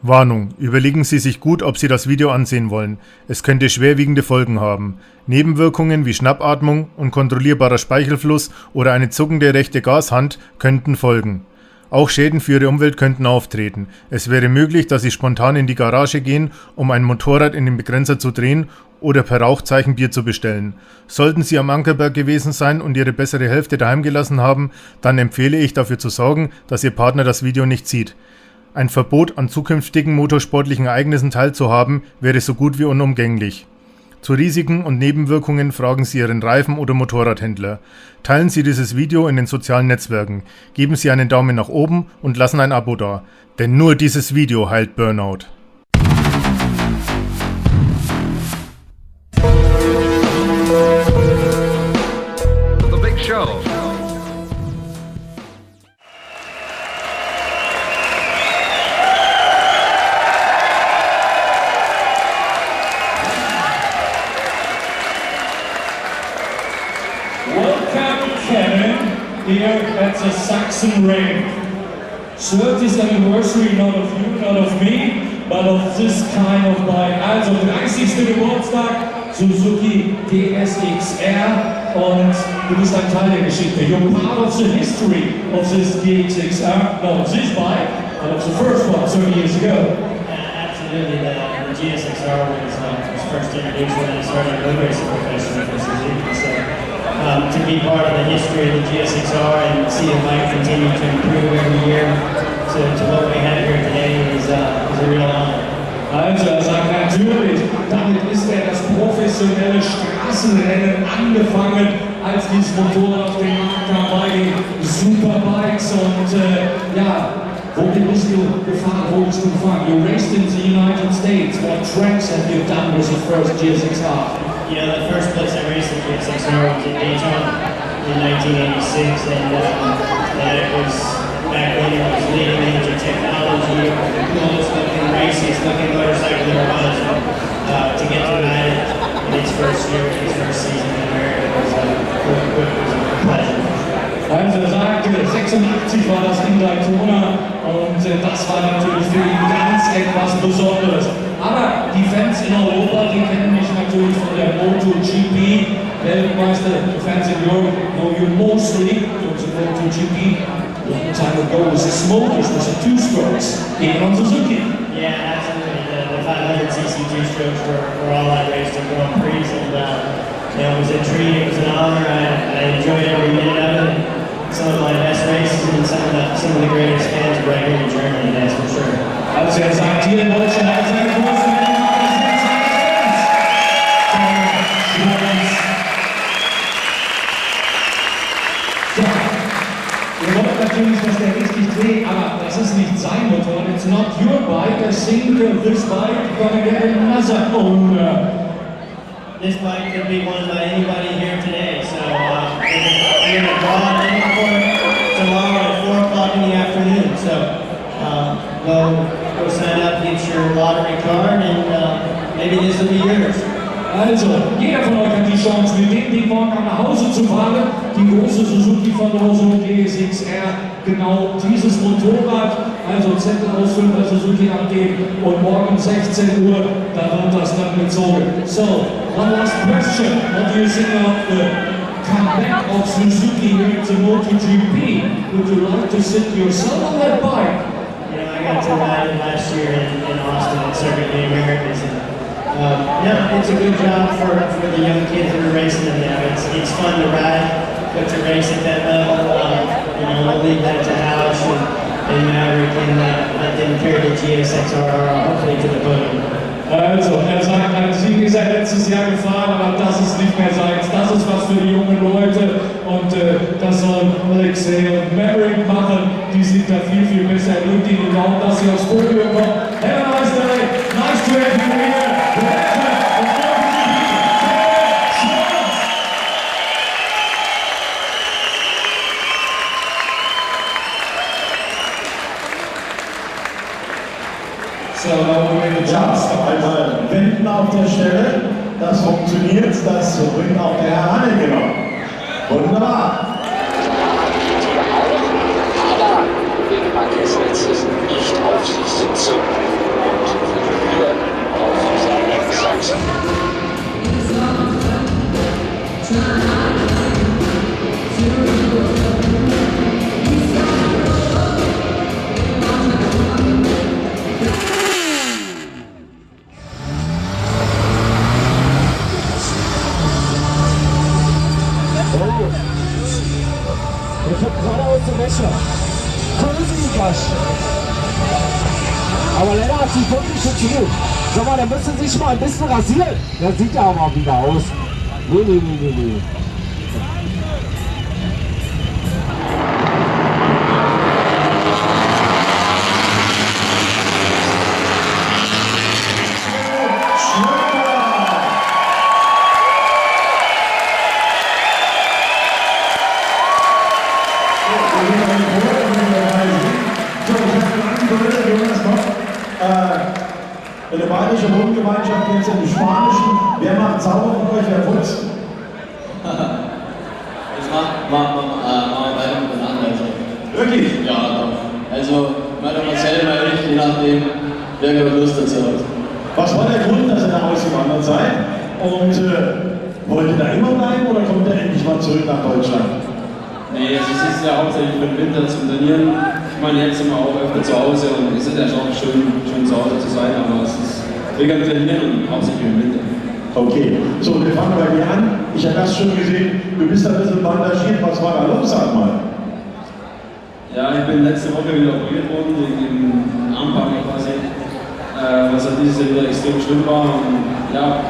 Warnung: Überlegen Sie sich gut, ob Sie das Video ansehen wollen. Es könnte schwerwiegende Folgen haben. Nebenwirkungen wie Schnappatmung, unkontrollierbarer Speichelfluss oder eine zuckende rechte Gashand könnten folgen. Auch Schäden für Ihre Umwelt könnten auftreten. Es wäre möglich, dass Sie spontan in die Garage gehen, um ein Motorrad in den Begrenzer zu drehen oder per Rauchzeichen Bier zu bestellen. Sollten Sie am Ankerberg gewesen sein und Ihre bessere Hälfte daheim gelassen haben, dann empfehle ich, dafür zu sorgen, dass Ihr Partner das Video nicht sieht. Ein Verbot, an zukünftigen motorsportlichen Ereignissen teilzuhaben, wäre so gut wie unumgänglich. Zu Risiken und Nebenwirkungen fragen Sie Ihren Reifen- oder Motorradhändler. Teilen Sie dieses Video in den sozialen Netzwerken, geben Sie einen Daumen nach oben und lassen ein Abo da. Denn nur dieses Video heilt Burnout. The Big Show. Here at the Sachsenring. 30th anniversary, not of you, not of me, but of this kind of bike. Also 30. Geburtstag, Suzuki GSX-R, und du bist ein Teil der Geschichte. You're part of the history of this GSX-R, not of this bike, but of the first one 30 years ago. Absolutely, the GSX-R was first introduced when I started road racing professionally for Suzuki. So, to be part of the history of the GSX-R and see the bike continue to improve every year to what we have here today is a real honor. Also er sagt natürlich, damit ist das professionelle Straßenrennen angefangen, als dieses Motorrad auf den Markt kam bei den Superbikes. Und wohin bist du gefahren? Wo bist du gefahren? You raced in the United States. What tracks have you done with the first GSX-R? You know, the first place I raced the GSX-R was in Daytona in 1986, and that was back when it was leading edge of technology, the coolest looking races, looking motorcycle there was. To get to ride it in its first year, in its first season in America was a pleasure. Also er sagte, 86 war das in Daytona und das war natürlich für ihn ganz etwas Besonderes. Aber die Fans in Europa, die kennen mich natürlich von der MotoGP Weltmeister. The fans in Europe know you mostly from the MotoGP. A long time ago was the Smokers, was the two-strokes, even on Suzuki. Yeah, absolutely. The 500cc two-strokes were all I raced in Grand Prix, and it was a treat, it was an honor. I enjoyed every minute of it. Some of my best races and some of the greatest fans are right here in Germany, that's for sure. Also er sagt, hier in Deutschland hat seine großen ihr wollt natürlich, dass der richtig dreht, aber das ist nicht sein Motorrad. It's not your bike. I think this bike gonna get another owner. This bike could be won by anybody here today, so we're going to draw an in for it tomorrow at 4 o'clock in the afternoon. So go sign up, get your lottery card, and maybe this will be yours. Also, jeder von euch hat die Chance, mit dem Ding morgen nach Hause zu fahren. Die große Suzuki-Verlosung GSX-R, genau dieses Motorrad. Also Zettel ausfüllen bei Suzuki abgeben und morgen um 16 Uhr, da wird das dann gezogen. So, one last question. What do you think of the comeback of Suzuki here at the MotoGP? Would you like to sit yourself on that bike? You know, I got to ride it last year in Austin at Circuit of the Americas. It's a good job for the young kids that are racing in there. It's fun to ride, but to race at that level, we'll leave that to House and Maverick and let them carry the GSX-R hopefully to the podium. Also, er sagt, ein Sieg ist er letztes Jahr gefahren, aber das ist nicht mehr seins. Das ist was für die jungen Leute und das sollen Alexei und Maverick machen. Die sind da viel, viel besser. Drückt ihnen die Daumen, dass sie aufs Podium kommen. Have a nice day. Nice to have you here. Ja, einmal wenden auf der Stelle, das funktioniert, das bringt auch der Herr Hanne genau. Wunderbar. Aber wegen Mangels nicht auf sich sitzen. Der kommt gerade aus der Wäsche. Kosenasch. Aber leider hat sie wirklich schon zu gut. Sag mal, der müsste sich mal ein bisschen rasieren. Der sieht ja aber wieder aus. Nee. Eine bayerische Wohngemeinschaft jetzt im Spanischen. Wer macht sauber von euch, wer putzt? Das machen wir beide miteinander. Also. Wirklich? Ja, doch. Also, meiner man selber je nachdem, wer gerade Lust dazu hat. Was war der Grund, dass ihr da ausgewandert seid? Und wollt ihr da immer bleiben oder kommt ihr endlich mal zurück nach Deutschland? Nee, also es ist ja hauptsächlich für den Winter zum Trainieren. Ich meine, jetzt sind wir auch öfter zu Hause und es ist ja schon schön zu Hause zu sein, aber es ist wegen dem Trainieren und hauptsächlich im Winter. Okay, so wir fangen bei dir an. Ich habe das schon gesehen, du bist ein bisschen bandagiert. Was war da los, sag mal? Ja, ich bin letzte Woche wieder operiert worden, im Armpacken quasi, was halt dieses Jahr wieder extrem schlimm war. Und ja,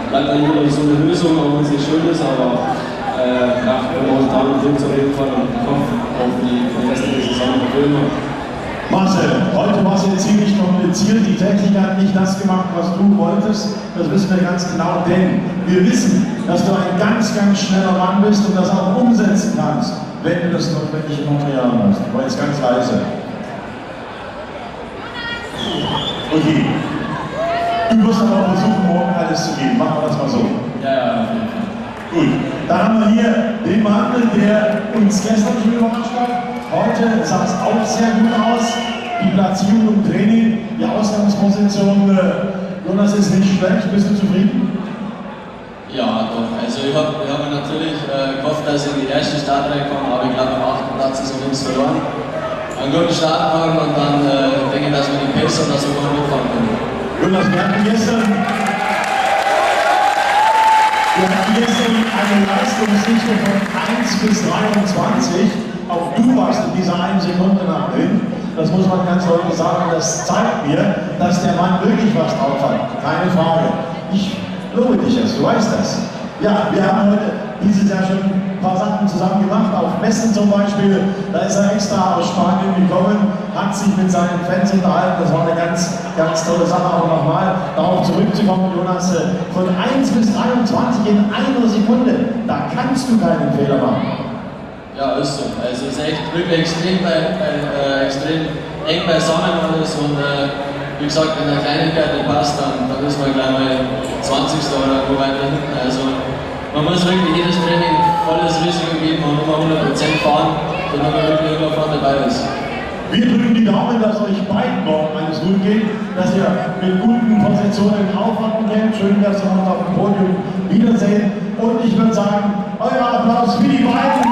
bleibt eigentlich wieder so eine Lösung, auch wenn es nicht schön ist, aber ja, ich bin momentan im Film auf jeden Fall und hoffe auf die restliche Saison der Filme. Marcel, heute war es jetzt ziemlich kompliziert. Die Technik hat nicht das gemacht, was du wolltest. Das wissen wir ganz genau, denn wir wissen, dass du ein ganz schneller Mann bist und das auch umsetzen kannst, wenn du das notwendige Material hast. Aber jetzt ganz leise. Okay. Du wirst aber versuchen, morgen alles zu geben. Machen wir das mal so. Ja. Gut, dann haben wir hier den Mann, der uns gestern schon überrascht hat. Heute sah es auch sehr gut aus. Die Platzierung im Training, die Ausgangsposition, Jonas, ist nicht schlecht. Bist du zufrieden? Ja, doch. Also ich hab mir natürlich gehofft, dass ich in die erste Startreihe komme, aber ich glaube, am 8. Platz ist noch nichts verloren. Einen guten Start machen und dann denke ich, dass wir die Pace und das sogar mitfahren können. Jonas, wir hatten gestern eine Leistungsdichte von 1 bis 23. Auch du warst in dieser 1 Sekunde nach drin. Das muss man ganz deutlich sagen. Das zeigt mir, dass der Mann wirklich was drauf hat. Keine Frage. Ich lobe dich jetzt, du weißt das. Ja, wir haben heute dieses Jahr schon ein paar Sachen zusammen gemacht. Auf Messen zum Beispiel. Da ist er extra aus Spanien gekommen, hat sich mit seinen Fans unterhalten. Das war eine ganz tolle Sache. Auch nochmal darauf zurückzukommen, Jonas, von 1 bis 23 in einer Sekunde. Da kannst du keinen Fehler machen. Ja, ist so. Also es ist echt wirklich extrem eng beisammen alles und wie gesagt, wenn der Kleinigkeit nicht passt, dann ist man gleich mal 20. oder wo weiter hinten. Also man muss wirklich jedes Training volles Risiko geben und immer 100% fahren, damit man wirklich immer vorne dabei ist. Wir drücken die Daumen, dass euch beiden morgen alles gut geht, dass ihr mit guten Positionen aufwarten könnt. Schön, dass wir uns auf dem Podium wiedersehen. Und ich würde sagen, euer Applaus für die beiden.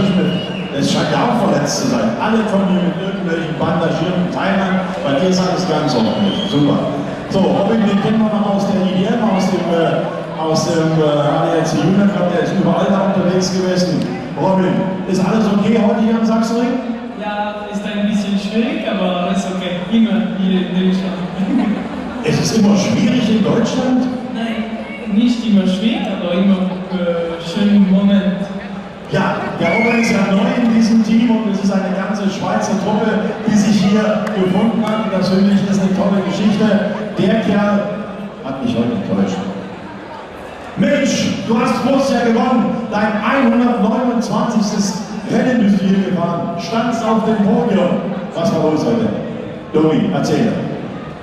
natürlich mit. Es scheint ja auch verletzt zu sein. Alle kommen hier mit irgendwelchen bandagierten Teilern. Bei dir ist alles ganz ordentlich. Super. So, Robin, den kennen wir noch aus der IDM, aus dem ADAC Junior Club, der ist überall da unterwegs gewesen. Robin, ist alles okay heute hier am Sachsenring? Ja, ist ein bisschen schwierig, aber ist okay. Immer hier in Deutschland. Es ist immer schwierig in Deutschland? Nein, nicht immer schwierig, aber immer schönen Moment. Ja, der Robin ist ja neu in diesem Team und es ist eine ganze Schweizer Truppe, die sich hier gefunden hat. Und das finde ich ist eine tolle Geschichte. Der Kerl hat mich heute enttäuscht. Mensch, du hast Borussia gewonnen. Dein 129. Rennen bist du hier gefahren. Standst auf dem Podium. Was war los heute? Domi, erzähl.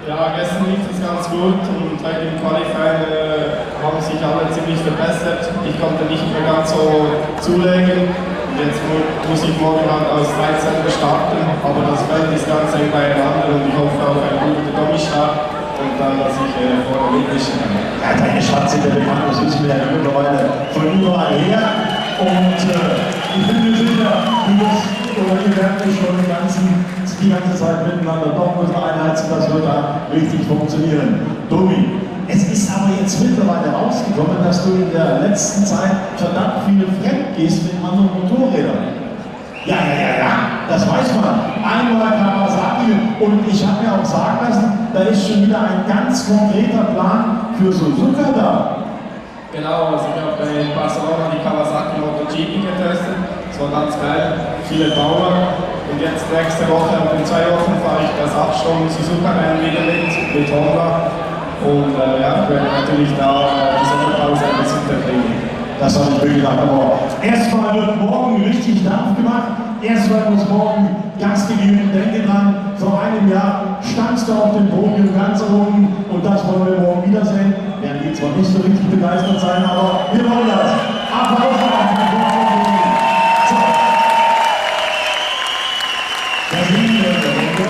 Ja, gestern lief es ganz gut und bei dem Qualifying haben sich alle ziemlich verbessert. Ich konnte nicht mehr ganz so zulegen. Und jetzt muss ich morgen halt aus 13 starten, aber das Feld ist ganz eng beieinander und ich hoffe auf einen guten Doppelstart und dann, dass ich vorne mitmischen kann. Ja, deine Stadt sind ja bekannt, das wissen wir ja mittlerweile von überall her. Und ich bin mir sicher, ihr werdet schon die ganze Zeit miteinander doch unsere Einheit, das wird da richtig funktionieren. Domi, es ist aber jetzt mittlerweile rausgekommen, dass du in der letzten Zeit verdammt viele fremd gehst mit anderen Motorrädern. Ja, das weiß man. Einmal Kawasaki und ich habe mir auch sagen lassen, da ist schon wieder ein ganz konkreter Plan für Suzuka da. Genau, also ich habe in Barcelona die Kawasaki MotoGP getestet. Das war ganz geil, viele Power. Und jetzt nächste Woche, in 2 Wochen fahre ich das schon Suzuka-Rennen wieder mit Honda. Und ja, ich werde natürlich da die Sommerpause ein bisschen verbringen. Das habe ich wirklich gedacht, aber erstmal wird morgen richtig Dampf gemacht. Erstmal muss morgen Gas gegeben. Denke dran, vor einem Jahr standst du auf dem Podium ganz oben und das wollen wir morgen wiedersehen. Werden die zwar nicht so richtig begeistert sein, aber wir wollen das. Applaus auf den so. Da sind wir in der Runde.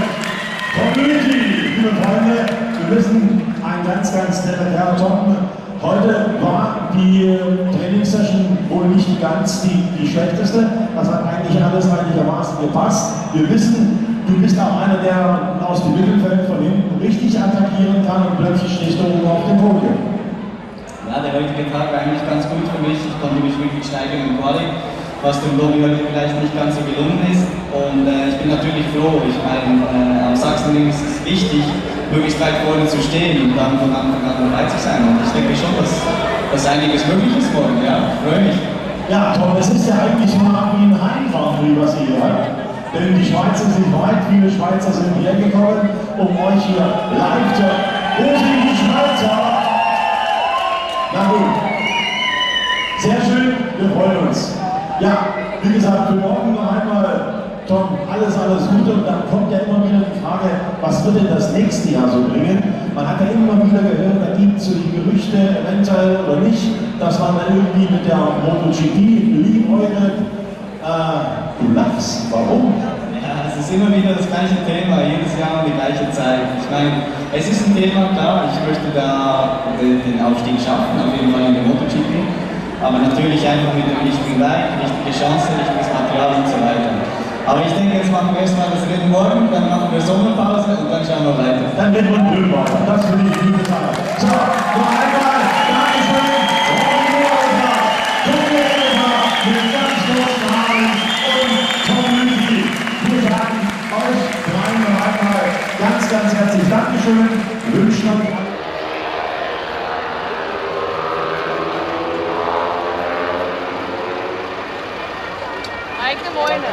Community, liebe Freunde, wir wissen, ein ganz netter Herr Tom. Heute war die Trainingssession wohl nicht ganz die schlechteste. Das hat eigentlich alles einigermaßen gepasst. Wir wissen, du bist auch einer, der aus dem Mittelfeld von hinten richtig attackieren kann und plötzlich stehst du oben auf dem Podium. Ja, der heutige Tag war eigentlich ganz gut für mich. Ich konnte mich wirklich steigern im Quali, was dem Domi heute vielleicht nicht ganz so gelungen ist. Und ich bin natürlich froh. Ich meine, am Sachsenring ist es wichtig, möglichst weit vorne zu stehen und dann von Anfang an dabei zu sein. Und ich denke schon, dass einiges möglich ist morgen. Ja, ich freue mich. Ja, Tom, es ist ja eigentlich mal wie ein Heimfahren, was ihr hier habt. Denn die Schweizer sind weit, viele Schweizer sind hierher gekommen, um euch hier live zu... Wo sind die Schweizer? Na gut. Sehr schön, wir freuen uns. Ja, wie gesagt, für morgen noch einmal, Tom, alles Gute. Und dann kommt ja immer wieder die Frage, was wird denn das nächste Jahr so bringen? Man hat ja immer wieder gehört, da gibt es so die Gerüchte, eventuell oder nicht, dass man dann irgendwie mit der MotoGP liebäugelt. Du lachst, warum? Ja, es ist immer wieder das gleiche Thema, jedes Jahr die gleiche Zeit. Ich meine, es ist ein Thema, klar, ich möchte da den Aufstieg schaffen, auf jeden Fall in der MotoGP. Aber natürlich einfach mit dem richtigen Bike, richtige Chance, richtiges Material und so weiter. Aber ich denke, jetzt machen wir erstmal das Rennen morgen, dann machen wir Sommerpause und dann schauen wir weiter. Dann wird man drüber. Das finde ich eine gute Sache. So, noch einmal, Dankeschön. Mit ganz großen Haaren und Community. Wir sagen euch dreien noch einmal ganz herzlich Dankeschön. Wünschen euch eigene Mäune.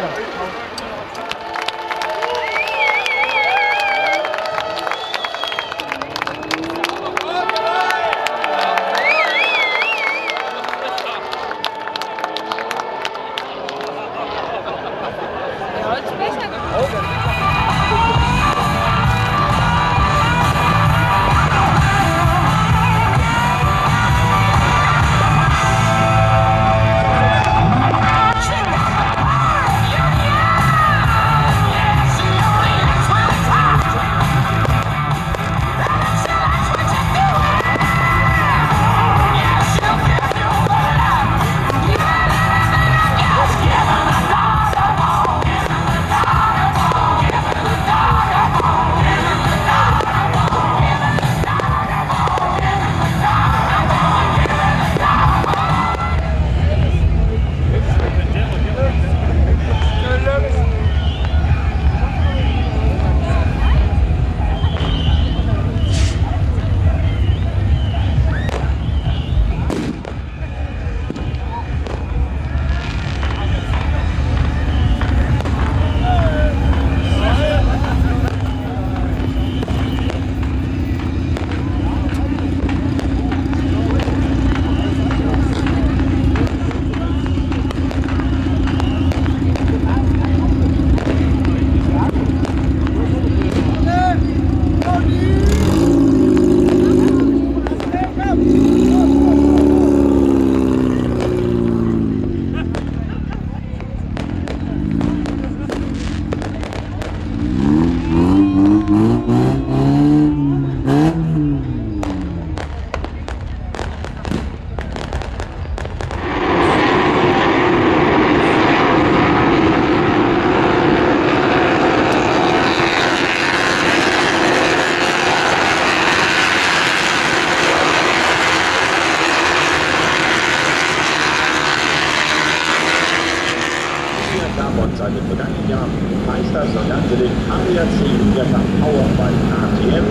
Hier Rapport seit dem vergangenen Jahr Meister das Ganze den Jahrzehnten der Power bei KTM.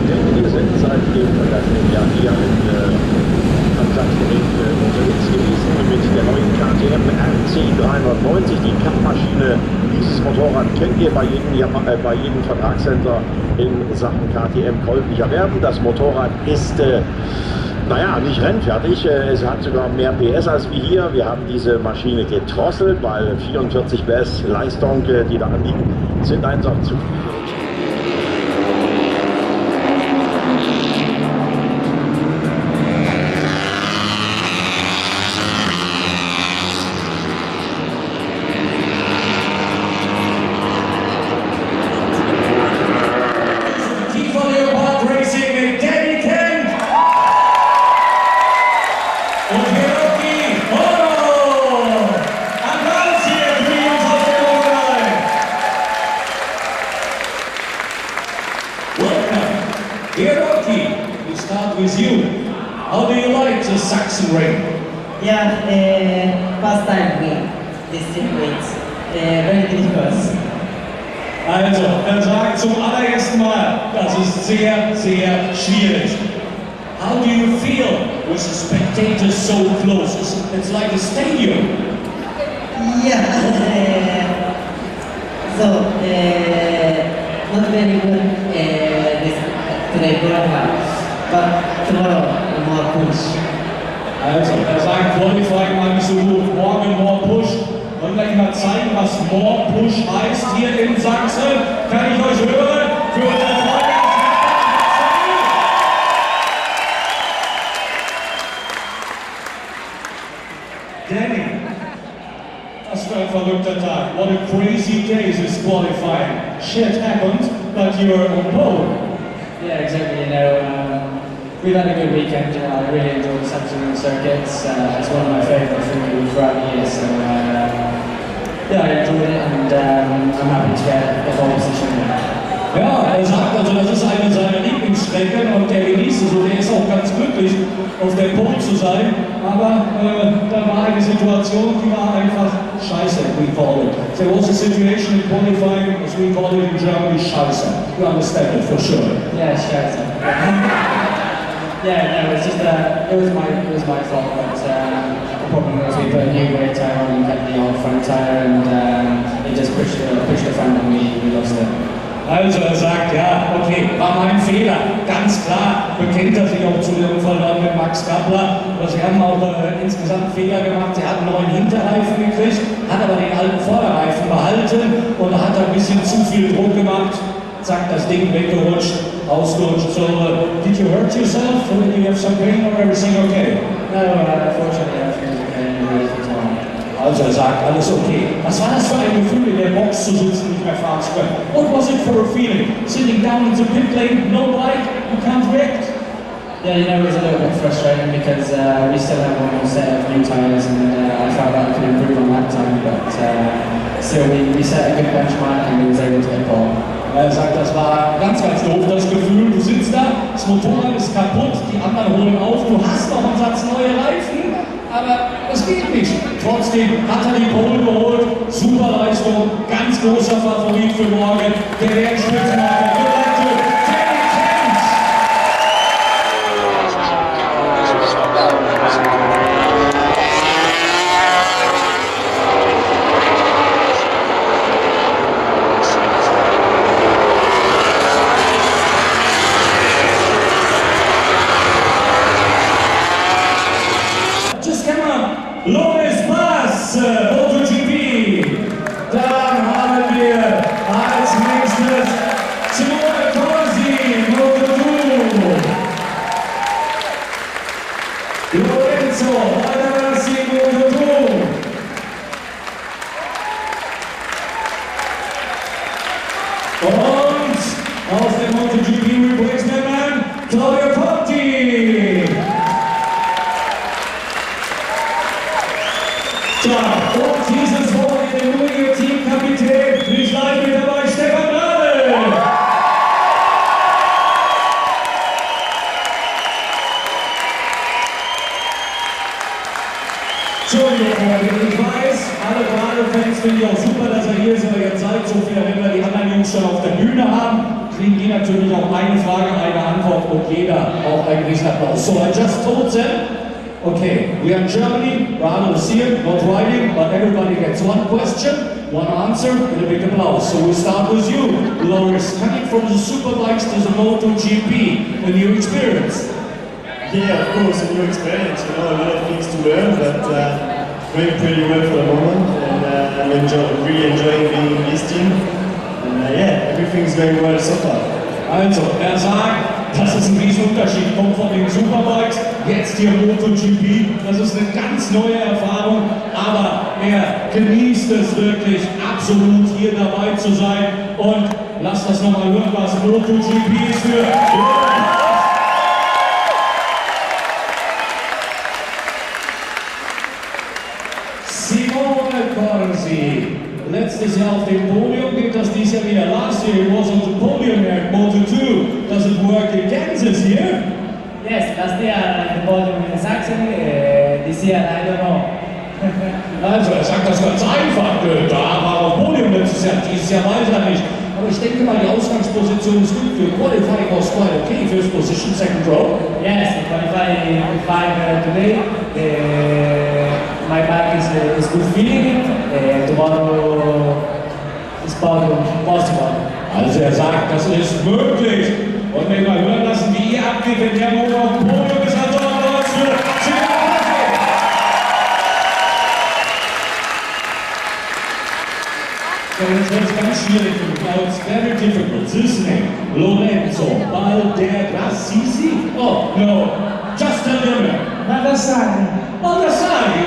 Denn wir sind seit dem vergangenen Jahr hier am Sachsenring unterwegs gewesen mit der neuen KTM RC 390. Die Kampfmaschine, dieses Motorrad könnt ihr bei jedem Vertragshändler in Sachen KTM käuflich erwerben. Das Motorrad ist naja, nicht rennfertig, es hat sogar mehr PS als wir hier. Wir haben diese Maschine gedrosselt, weil 44 PS Leistung, die da anliegen, sind einfach zu viel. We start with you. How do you like the Sachsenring? Yeah, first time we this circuit. Very difficult. Also, sagt zum allerersten Mal, das ist sehr, sehr schwierig. How do you feel with the spectators so close? It's like a stadium. Yeah, so not very good this today qualifying, but tomorrow more push. Also, sagt Qualifying mal nicht so gut, morgen more push. Wollen wir mal zeigen, was more push heißt hier in Sachsen? Kann ich euch hören? Für unsere Freunde. Danny, das war ein verrückter Tag. What a crazy day this qualifying. Shit happened, but you're on pole. Yeah, exactly. You know, we've had a good weekend. I really enjoyed the Sachsenring circuits. It's one of my favourites really throughout the year. So yeah, I enjoyed it, and I'm happy to get the pole position. Ja, sagt also, das ist eine seiner Lieblingsstrecken und der genießt es und er ist auch ganz glücklich, auf der Pole zu sein. Aber da war eine Situation, die war einfach scheiße, we call it. There was a situation in qualifying, as we call it in Germany, scheiße. You understand it for sure. Yeah, scheiße. Yeah, no, it's just it was my fault. But the problem was we put a new rear tyre on and kept the old front tyre, and it just pushed the front and we lost it. Also sagt, ja, okay, war mein Fehler, ganz klar, bekennt er sich auch zu dem Unfall mit Max Kappler, aber sie haben auch insgesamt Fehler gemacht, sie hatten einen neuen Hinterreifen gekriegt, hat aber den alten Vorderreifen behalten und hat ein bisschen zu viel Druck gemacht, zack, das Ding weggerutscht, ausgerutscht. So, did you hurt yourself? Did you have some pain or everything okay? No, unfortunately everything was okay and really for time. Also er sagt, alles okay. Was war das für ein Gefühl, in der Box zu sitzen, nicht mehr fahren zu können? What was it for a feeling? Sitting down in the pit lane, no bike, you can't react? Yeah, you know, it was a little bit frustrating because we still have one more set of new tyres, and I felt that I could improve on that time, but still we set a good benchmark and we was able to get pole. Er sagt, das war ganz, ganz doof, das Gefühl. Du sitzt da, das Motorrad ist kaputt, die anderen holen auf, du hast noch einen Satz neue Reifen, aber es geht nicht. Trotzdem hat er die Pole geholt, super Leistung, ganz großer Favorit für morgen, der Weltspitzenreiter. MotoGP. Dann haben wir als nächstes Lorenzo, und auf dem MotoGP Replacement Man, Parti. Tja, und dieses Wochenende der neue Teamkapitän, nicht live mit dabei, Stefan Radl. So, liebe Freunde, ich weiß, alle gerade Fans finde ich auch super, dass ihr hier ist, aber ihr seid so viel, wenn wir die anderen Jungs schon auf der Bühne haben, kriegen die natürlich auch eine Frage, eine Antwort und jeder auch einen riesen Applaus. So I just told them, okay, we are in Germany, we're here, not riding, but everybody gets one question, one answer, and a big applause. So we start with you, Loris, coming from the superbikes to the MotoGP, a new experience. Yeah, of course, a new experience, you know, a lot of things to learn, but going pretty well for the moment, and I'm really enjoying being in this team, and yeah, everything's going well so far. Also, sagt, das ist ein Riesenunterschied, kommt von den Superbikes, jetzt hier MotoGP, das ist eine ganz neue Erfahrung, aber er genießt es wirklich absolut hier dabei zu sein und lasst das nochmal hören, was MotoGP ist für letztes Jahr auf dem Podium, geht das dieses Jahr wieder. Last year it was on the podium here at Moto2. Does it work in Kansas here? Yes, last year at the podium in Sachsenring, this year I don't know. Also, er sagt das ganz einfach. Da war er auf dem Podium letztes Jahr, dieses Jahr weiß er nicht. Aber ich denke mal, die Ausgangsposition ist gut für Qualifying was quite okay. First position, second row. Yes, qualifying today. My bike is good feeling. Tomorrow is possible. Also er sagt, das ist möglich. Und wenn wir hören lassen, wie ihr abgeht, wenn der Motor auf dem Podium ist, also Applaus für So, jetzt wird es ganz schwierig für mich. Now it's very difficult. This name, Lorenzo Baldegrassi. Oh, no. Just tell your name. Baldassari,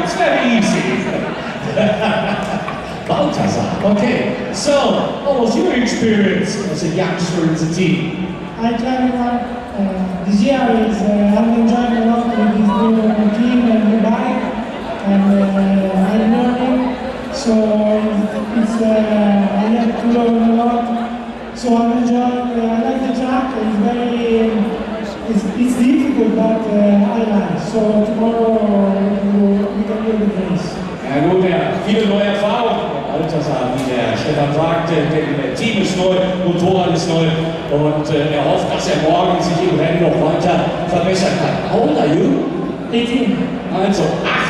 it's very easy. Balthasar, okay. So, what was your experience as a youngster in the team? I tried this year I'm enjoying a lot with this new team and new bike, and I'm learning. So I have to learn a lot. So I'm enjoying. I like the track. It's very. It's difficult, but I like. So tomorrow we can do the race. Ja gut, er hat viele neue Erfahrungen. Balthasar, wie der Stefan sagte, der Team ist neu, Motorrad ist neu und er hofft, dass er morgen sich im Rennen noch weiter verbessern kann. How old are you? 18. Also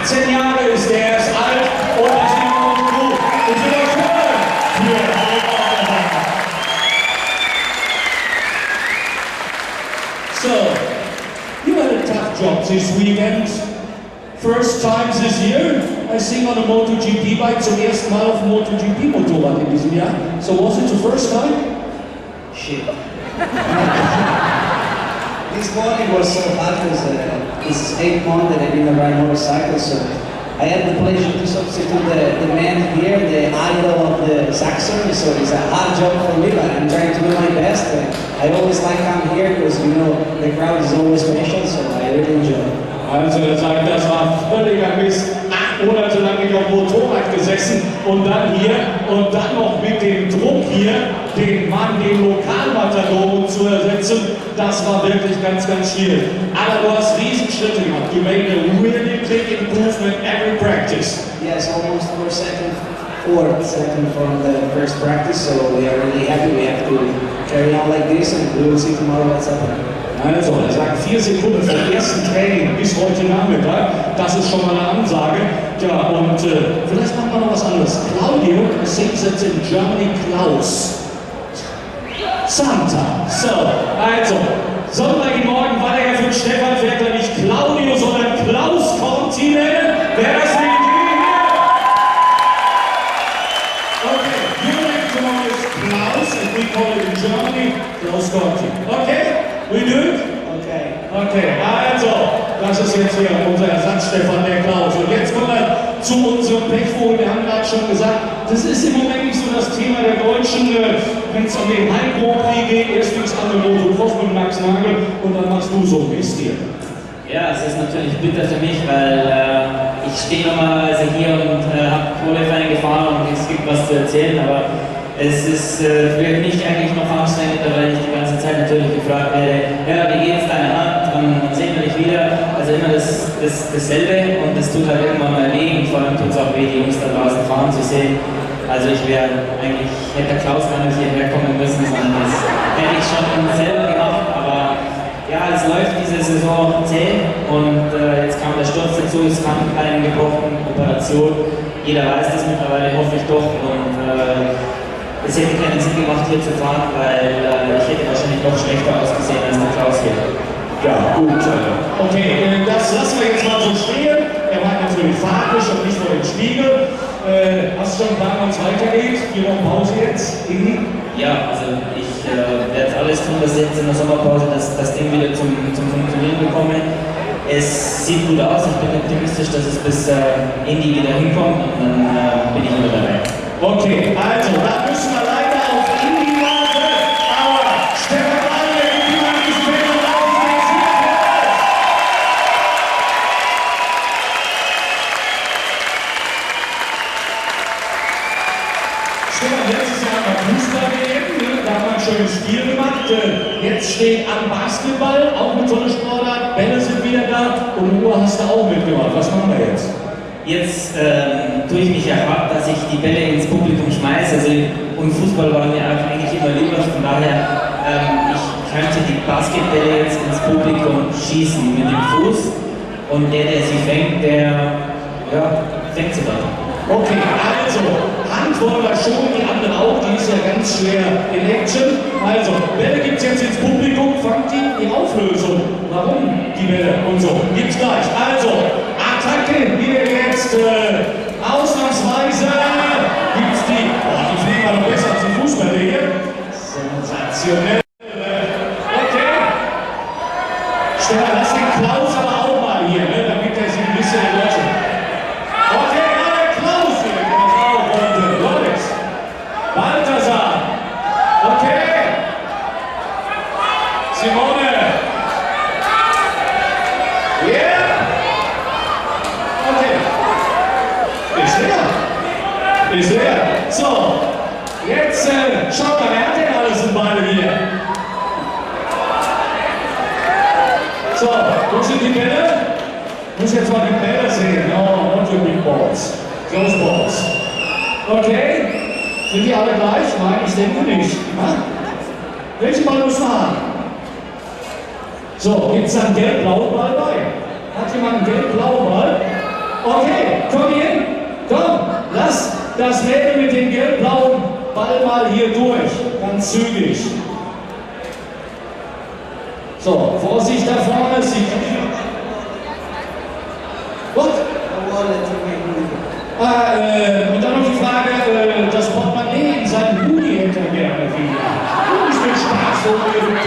18 Jahre ist er erst alt und das ist immer noch gut. Das ist immer schön für So, you had a tough job this weekend. First time this year, I think on a MotoGP bike, zum ersten Mal auf dem MotoGP-Motorrad in diesem Jahr. So was it the first time? Shit. This morning was so hard because this is 8 months that I didn't ride motorcycle, so I had the pleasure to substitute the man here, the idol of the Sachsenring, so it's a hard job for me, but I'm trying to do my best. I always like coming here because, you know, the crowd is always special, so I really enjoy it. Also er sagt, das war völliger Mist. 8 Monate lang nicht auf dem Motorrad gesessen und dann hier und dann noch mit dem Druck hier, den Mann, den Lokalmatadoren zu ersetzen, das war wirklich ganz, ganz schwierig. Aber du hast Riesenschritte gemacht. You made a really big improvement every practice. Yes, almost 4 seconds, 4 seconds from the first practice, so we are really happy. We have to carry on like this and we will see tomorrow what's happening. Also, er sagt 4 Sekunden vom ersten Training bis heute Nachmittag. Das ist schon mal eine Ansage. Ja, und vielleicht machen wir noch was anderes. Claudio sings it in Germany Klaus. Santa. So, also, sollen wir ihn morgen weiter für den Stefan Vetter nicht Claudio, sondern Klaus Conti nennen? Wäre das eine Idee hier? Okay, your name tomorrow is Klaus, and we call it in Germany Klaus Conti. Okay? We do it? Okay. Okay, also, das ist jetzt hier unser Ersatz, Stefan, der Klaus. Und jetzt kommen wir zu unserem Pechvogel. Wir haben gerade schon gesagt, das ist im Moment nicht so das Thema der Deutschen, wenn es um den Heim-Grand Prix geht. Erst fängst du an mit Motocross mit Max Nagel und dann machst du so ein Mist hier. Ja, es ist natürlich bitter für mich, weil ich stehe normalerweise hier und habe Qualifying gefahren und es gibt was zu erzählen, aber es ist für mich eigentlich noch anstrengender, weil ich die ganze Zeit natürlich gefragt werde, ja, wie geht's deiner Hand, wann sehen wir dich wieder? also immer dasselbe und das tut halt irgendwann mal weh und vor allem tut es auch weh, die Jungs da draußen fahren zu sehen. Also ich wäre eigentlich, hätte der Klaus gar nicht hierher kommen müssen, sondern das hätte ich schon selber gemacht, aber ja, es läuft diese Saison zäh und jetzt kam der Sturz dazu, es kam eine gebrochene Operation, jeder weiß das mittlerweile, hoffe ich doch, und es hätte keinen Sinn gemacht hier zu fahren, weil ich hätte wahrscheinlich noch schlechter ausgesehen als der Klaus hier. Ja, gut. Okay, das lassen wir jetzt mal so stehen. Er war natürlich farbig und nicht nur im Spiegel. Hast du schon einen Plan, wann es weitergeht? 4 Wochen Pause jetzt? Ja, also ich werde alles tun, dass jetzt in der Sommerpause das Ding wieder zum Funktionieren bekomme. Es sieht gut aus, ich bin optimistisch, dass es bis Indy wieder hinkommt und dann bin ich wieder dabei. Okay, also da müssen wir leider auf Indy warten, aber Stefan Alle, wie man diesen Wetter laufen, der ist wieder bereit. Stefan, letztes Jahr hat man Fußball-WM, da hat man ein schönes Spiel gemacht. Jetzt steht am Basketball, auch eine tolle Sportart, Bälle sind wieder da und Uhr hast du auch mitgemacht. Was machen wir jetzt? Jetzt tue ich mich ja hart, dass ich die Bälle ins Publikum schmeiße. Also, und Fußball war mir eigentlich immer lieber, von daher ich könnte die Basketbälle jetzt ins Publikum schießen mit dem Fuß und der sie fängt, der fängt sie dann. Okay, also Hand wollen wir schon, die andere auch, die ist ja ganz schwer in Action. Also, Bälle gibt es jetzt ins Publikum, fangt die Auflösung. Warum die Bälle und so? Gibt's gleich. Also, Attacke, hier jetzt ausnahmsweise gibt's die. Boah, die fliegen aber noch besser als die Fußballer hier. Sensationell. Okay. Stefan, lass den Klaus aber auch mal hier, ne, damit er sich ein bisschen erlöschen. Okay, ja, der Klaus hier, der kann das auch. Und Loris. Balthasar. Okay. Simone. Yeah. Ist leer. So, jetzt schaut mal, wer hat denn alles in Beine hier? So, wo sind die Bälle? Ich muss jetzt mal die Bälle sehen. No, not your big balls. Those balls. Okay, sind die alle gleich? Nein, ich denke nicht. Ha? Welchen Ball muss man haben? So, gibt es einen gelb-blauen Ball bei? Hat jemand einen gelb-blauen Ball? Okay, komm hier hin. Komm, lass das Mädel mit dem gelb-blauen Ball mal hier durch. Ganz zügig. So, Vorsicht da vorne. What? Und dann noch die Frage, das Portemonnaie in seinem Hoodie hätte er gerne wieder. Ich bin Spaß, so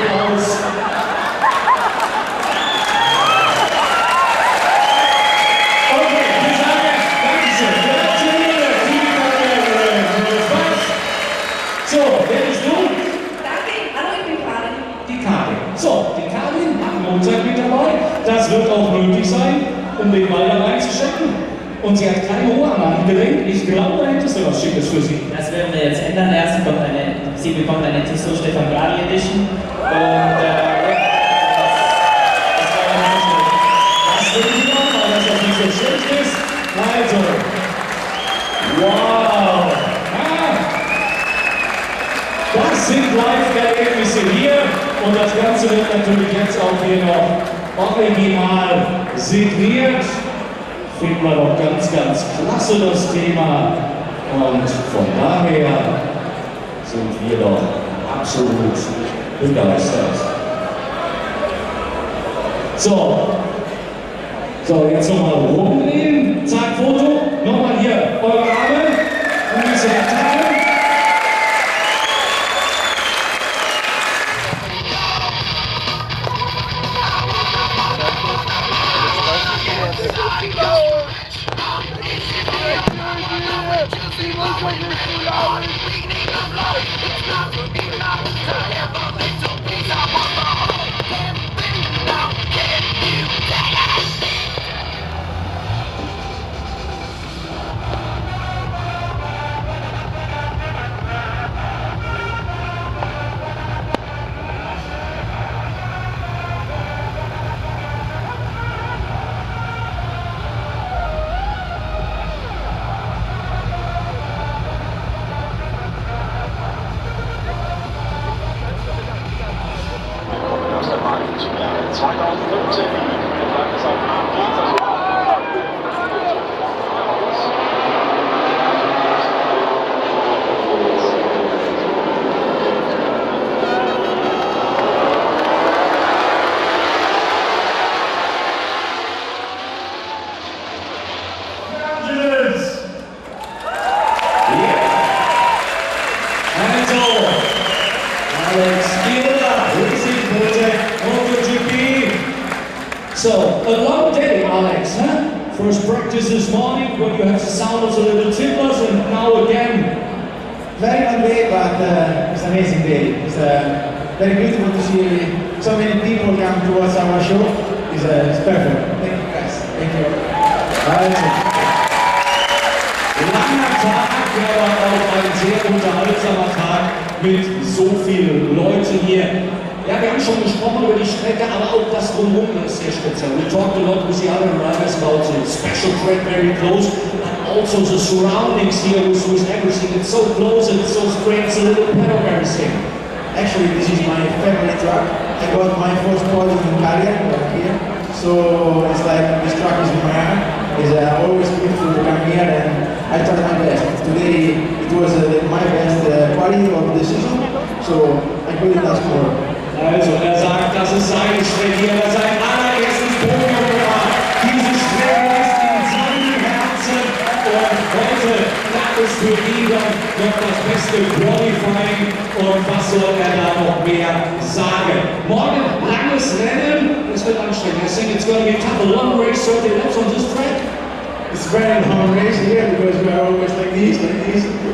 Klaus. So, wer bist du? Danke, hallo, ich bin Karin. Die Karin. So, die Karin hat einen Rucksack mit dabei. Das wird auch nötig sein, um den Ball da reinzustecken. Und sie hat keine Uhr am Handgelenk. Ich glaube, da hättest du was Schickes für sie. Das werden wir jetzt ändern. Sie bekommt eine Tissot Stefan Gali Edition. Und das will ich noch, weil das nicht so schlecht ist. Also, wow. Das sind Live-Erlebnisse hier und das Ganze wird natürlich jetzt auch hier noch original signiert. Finden wir doch ganz, ganz klasse das Thema und von daher sind wir doch absolut begeistert. So, jetzt nochmal rumdrehen, zack, Foto, nochmal hier eure Arme und ein bisschen erteilen. a long day, Alex, huh? First practice this morning when you have the sound of the little timbers, and now again. Very long day, but it's an amazing day. It's very beautiful to see so many people come to watch our show. It's perfect. Thank you guys. Thank you. Langer Tag, aber auch ein sehr unterhaltsamer Tag mit so vielen Leuten hier. Ja, wir haben schon gesprochen über die Strecke, aber auch das Drumherum ist sehr speziell. We talked a lot with the other riders about the special track very close, but also the surroundings here with everything. It's so close, it's so straight, it's a little bit of everything. Actually, this is my favorite track. I got my first podium in career here, so it's like this track is in my heart. It's always beautiful to come here, and I tried my best. Today it was my best quality of the season, so I couldn't ask more. Also, sagt, das ist seine Strecke, er sein allererstes Podium gemacht. Diese Strecke ist in seinem Herzen und heute gab es für ihn dann noch das beste Qualifying und was soll er da noch mehr sagen? Morgen langes Rennen, es wird anstrengend. I think it's going to be a tough, a long race, 30 laps on this track. It's very long race here because we are always like this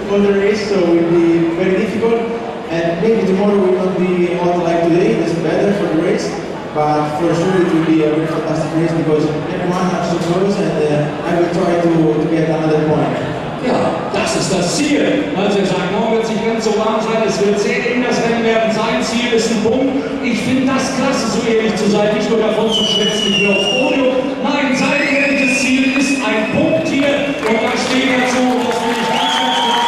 for the race, so it will be very difficult. And maybe tomorrow will not be hot like today, that's better for the race, but for sure it will be a very fantastic race because everyone has so close, and I will try to get another point. Ja, das ist das Ziel. Also er sagt, morgen wird es nicht ganz so warm sein, es wird sehr eng das Rennen werden. Sein Ziel ist ein Punkt. Ich finde das klasse, so ehrlich zu sein, nicht nur davon zu schwätzen, ich will aufs Podium. Nein, sein ehrliches Ziel ist ein Punkt hier und da steht er zu, das finde ich ganz, ganz klasse.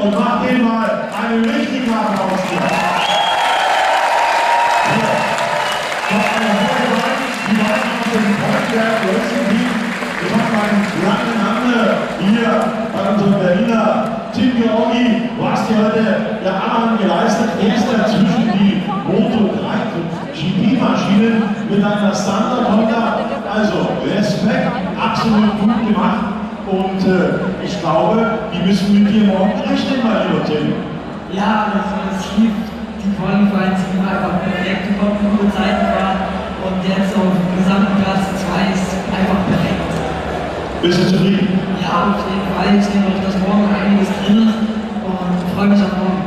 Und macht den mal einen richtigen Applaus hier. Die beiden aus dem Volkswerk ich habe meinen langen Name hier bei unserem Berliner Tim Georgi. Du hast dir heute der Arm geleistet. Erster zwischen die MotoGP-Maschinen mit einer Standard-Honda. Also Respekt, absolut gut gemacht. Und ich glaube, die müssen mit dir morgen rechnen, mein lieber Tim. Ja, das lief, die Qualifying lief einfach perfekt, wir konnten gute Zeiten fahren und jetzt auf gesamten Platz 2 ist einfach perfekt. Bist du zufrieden? Ja, auf jeden Fall. Ich denke, dass morgen einiges drin ist und freue mich auf morgen.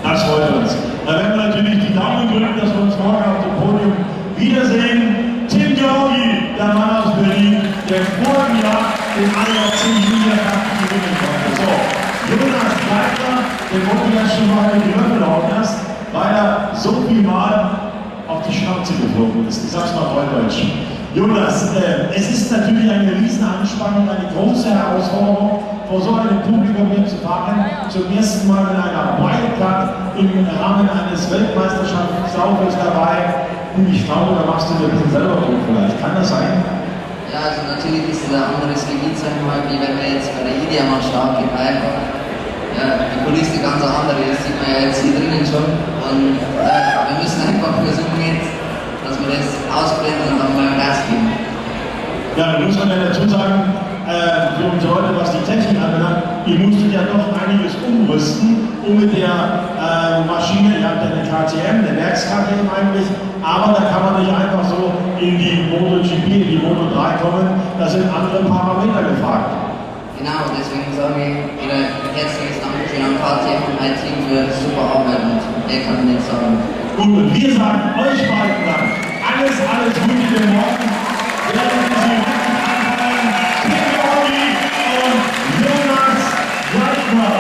Das freut uns. Da werden wir natürlich die Daumen drücken, dass wir uns morgen auf dem Podium wiedersehen. Tim Georgi, der Mann aus Berlin, der vor dem Jahr den ADAC Junior Cup gewinnen konnte. So, Jonas Breitner, der wurde ja schon mal in die Löffel hauen lässt, weil er so viel Mal auf die Schnauze geflogen ist. Ich sag's mal Deutsch. Jonas, es ist natürlich eine riesen Anspannung, eine große Herausforderung, vor so einem Publikum hier zu fahren, zum ersten Mal in einer Wildcard im Rahmen eines Weltmeisterschaftslaufes dabei. Und ich glaube, da machst du dir ein bisschen selber Druck vielleicht. Kann das sein? Ja, also natürlich ist es ein anderes Gebiet, sagen wir mal, wie wenn wir jetzt bei der Idia mal stark dabei waren. Ja, die Kulisse ganz andere, das sieht man ja jetzt hier drinnen schon. Und wir müssen einfach versuchen jetzt, dass wir das ausblenden und dann mal Gas geben. Ja, da muss man ja dazu sagen, für uns heute, was die Technik anbelangt, ihr musstet ja doch einiges umrüsten, um mit der Maschine, ihr habt ja eine KTM, eine Werks-KTM eigentlich, aber da kann man nicht einfach so in die MotoGP, in die Moto3 kommen, da sind andere Parameter gefragt. Genau, deswegen sage ich wieder herzliches Dankeschön an KTM und mein Team für super Arbeit und mehr kann ich nicht sagen. Gut, und wir sagen euch beiden dann alles Gute für morgen. Werden Sie anfallen, Tim Georgi und Jonas Breitner.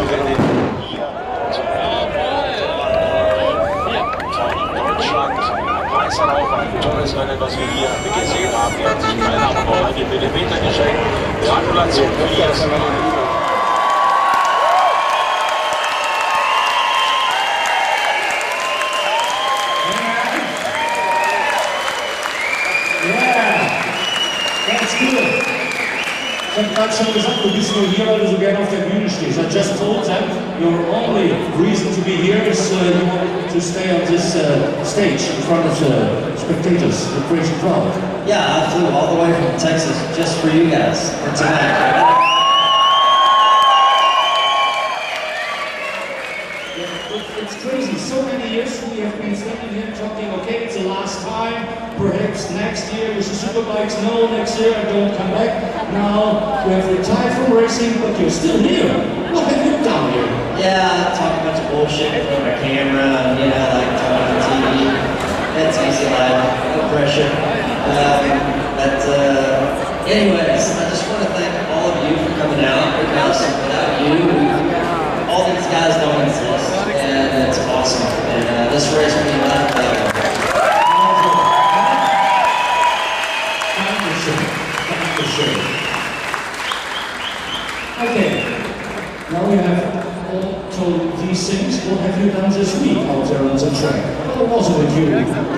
Gewinne hier zum Deutschland. Meister auch ein tolles Rennen, was wir hier gesehen haben. Hier hat sich keiner aber noch einige Millimeter geschenkt. Gratulation für die erste Runde. Ich habe gerade schon gesagt, du bist nur hier, weil du so gerne auf der Bühne stehst. I just told them your only reason to be here is you want to stay on this stage in front of the spectators, the crazy crowd. Yeah, I flew all the way from Texas just for you guys for tonight. It's crazy. So many years we have been standing here talking, okay, it's the last time. Perhaps next year with the superbikes. No, next year I don't come back. Now you have retired from racing, but you're still here. What have you done here? Yeah, I talk a bunch of bullshit in front of a camera, you know, like talking on TV. That's easy life, no pressure. Anyways, I just want to thank all of you for coming out, because without you, all these guys don't exist, and it's awesome. And this race will be life without them. Okay, now we have all told these things. What have you done this week out there on the track? Or was it with you?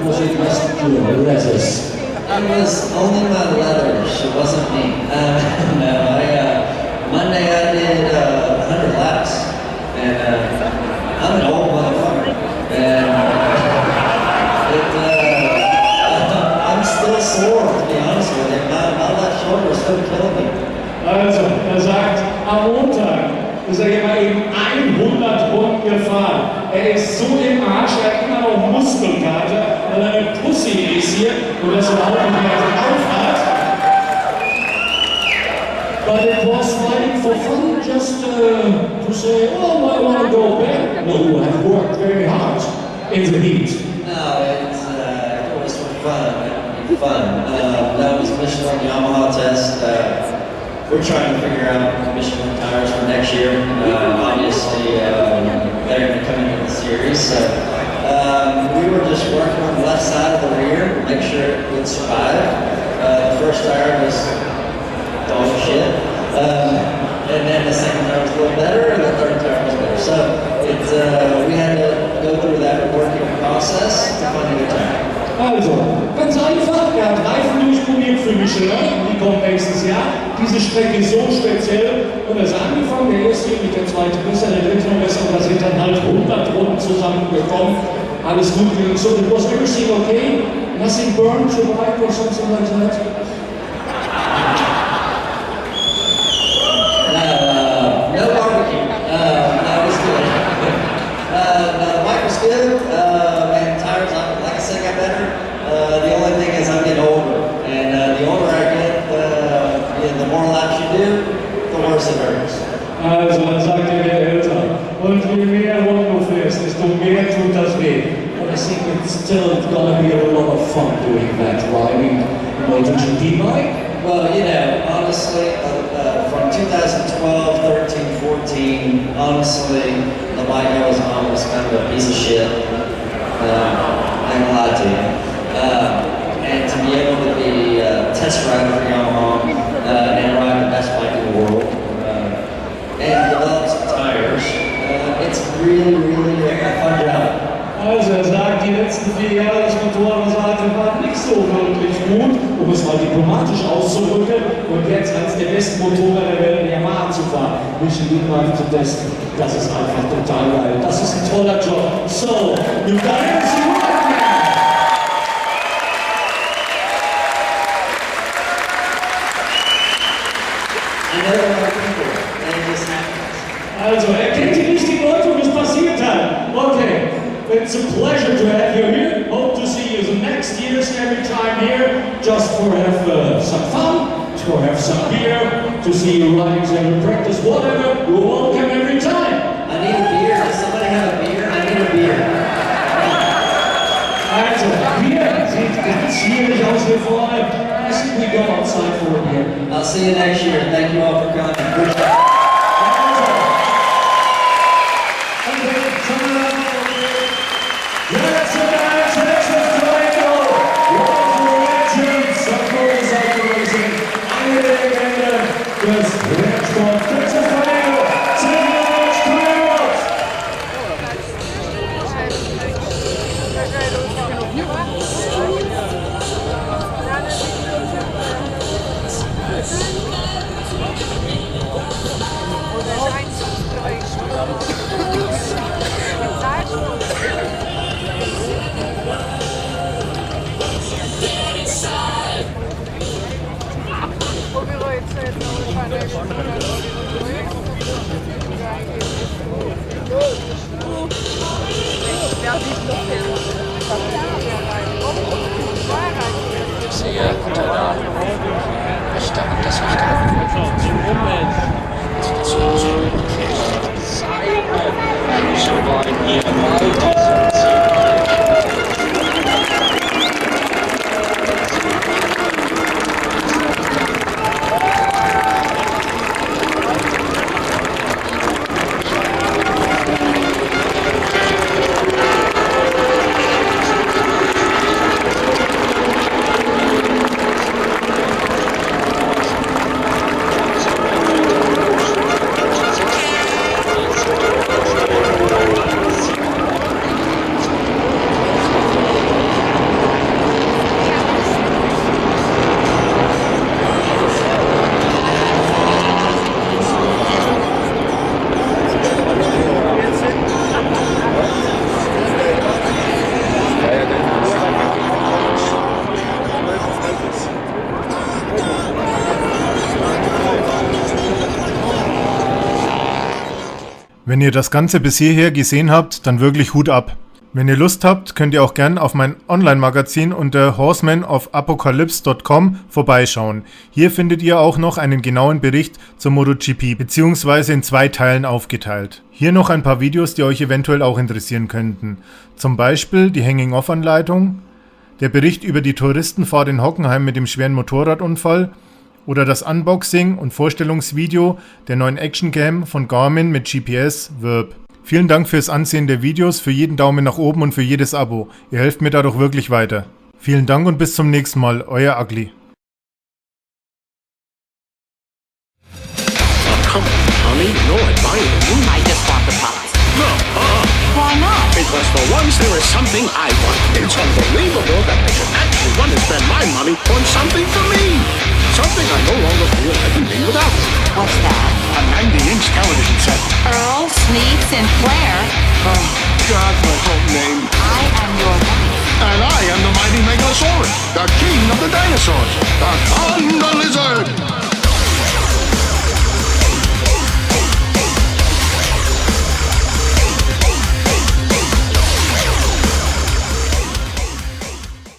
Was it just your leathers? It was only my leathers, it wasn't me. Monday I did 100 laps, and I'm an old motherfucker, and I'm still sore, to be honest with you. My left shoulder is still killing me. Also, sagt, am Montag ist hier mal eben 100 Runden gefahren. Ist so im Arsch, hat immer noch Muskelkater, weil eine Pussy ist hier und das überhaupt nicht mehr aufhat. But it was riding for fun, just to say, oh, I want to go back. No, I have worked very hard in the heat. No, it was for fun. That was Michelin Yamaha test. We're trying to figure out Michelin tires for next year. Obviously, they're going to come into the series. So we were just working on the left side of the rear to make sure it would survive. The first tire was dog shit. And then the second tire was a little better, and the third tire was better. So we had to go through that working process to find a good tire. Also, ganz einfach, er hat Reifen durchprobiert für Michelin, die kommen nächstes Jahr. Diese Strecke ist so speziell und er ist angefangen, der erste hier mit der zweiten besser, der dritte noch besser, und da sind dann halt 100 Runden zusammengekommen. Alles gut gegangen. So, it was everything okay? Nothing burned your bike or something like that? No barbecue. That was good. The bike was good, and tires, like I said, got better. The only thing is I'm getting older, and the older I get, the more laps you do, the worse it hurts. Also, man sagt, er wird älter. Und je mehr Runden du fährst, desto mehr tut das weh. But I think it's still gonna be a lot of fun doing that, riding a MotoGP bike. Well, you know, honestly, from 2012, 13, 14, honestly, the bike I was on was kind of a piece of shit. I ain't gonna lie to you. And to be able to be a test rider for Yamaha and ride the best bike in the world and develop some tires, it's really a fun job. Also er sagt, die letzten 4 Jahre das Motorrad, was er hatte, war nicht so wirklich gut, um es mal diplomatisch auszudrücken. Und jetzt als der besten Motorrad der Welt in Yamaha zu fahren, Michelin-Reifen zu testen, das ist einfach total geil. Das ist ein toller Job. So, you got everything right, man! Also, er kennt die richtigen Leute und es passiert halt. Okay, it's a pleasure to have you here. Hope to see you the next years every time here, just for have some fun, to have some beer, to see you riding every practice, whatever. You're welcome every time. I need a beer. Does somebody have a beer? I need a beer. Also, Bier sieht ganz schwierig aus hier vorne. I think we go outside for a beer. I'll see you next year. Thank you all for coming. Sehr guter Name. Rechte Hand das Licht so wollen wir mal diesen Wenn ihr das Ganze bis hierher gesehen habt, dann wirklich Hut ab. Wenn ihr Lust habt, könnt ihr auch gern auf mein Online-Magazin unter horsemanofApocalypse.com vorbeischauen. Hier findet ihr auch noch einen genauen Bericht zur MotoGP, beziehungsweise in 2 Teilen aufgeteilt. Hier noch ein paar Videos, die euch eventuell auch interessieren könnten. Zum Beispiel die Hanging-Off-Anleitung, der Bericht über die Touristenfahrt in Hockenheim mit dem schweren Motorradunfall oder das Unboxing und Vorstellungsvideo der neuen Action-Cam von Garmin mit GPS Verb. Vielen Dank fürs Ansehen der Videos, für jeden Daumen nach oben und für jedes Abo. Ihr helft mir dadurch wirklich weiter. Vielen Dank und bis zum nächsten Mal. Euer Ugly. Honey, no, I buy it. I just want the parts. No, Why not? Because for once there is something I want. It's unbelievable that I should actually want to spend my money on something for me. Something I no longer feel I can be without. What's that? A 90-inch television set. Earl, Sneaks, and Flair. Oh, God, my whole name.